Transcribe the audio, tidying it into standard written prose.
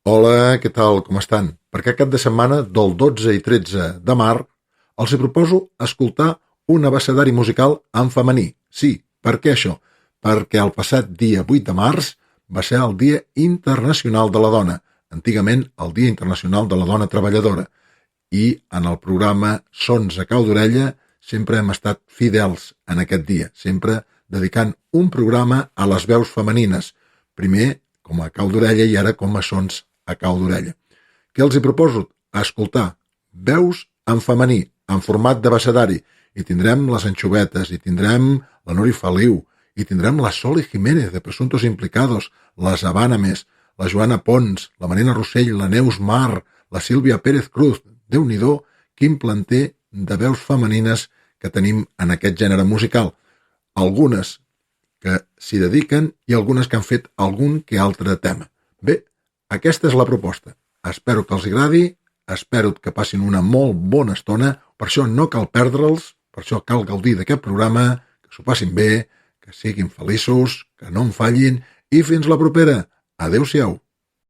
Hola, què tal? Com estan? Perquè aquest de setmana, del 12 i 13 de març, els hi proposo escoltar un abecedari musical en femení. Sí, per què això? Perquè el passat dia 8 de març va ser el Dia Internacional de la Dona, antigament el Dia Internacional de la Dona Treballadora. I en el programa Sons a cau d'orella sempre hem estat fidels en aquest dia, sempre dedicant un programa a les veus femenines, primer com a cau d'orella i ara com a sons a cau d'orella. Què els hi proposo? Escoltar veus en femení, en format d'abecedari, i tindrem les Anxovetes, i tindrem la Nuri Feliu, i tindrem la Soli Jiménez de Presuntos Implicados, les Abánames, la Joana Pons, la Marina Rossell, la Neus Mar, la Sílvia Pérez Cruz. Déu-n'hi-do, quin planter de veus femenines que tenim en aquest gènere musical. Algunes que s'hi dediquen i algunes que han fet algun que altre tema. Bé, aquesta és la proposta. Espero que els agradi, espero que passin una molt bona estona, per això no cal perdre'ls, per això cal gaudir d'aquest programa, que s'ho passin bé, que siguin feliços, que no en fallin, i fins la propera. Adéu-siau.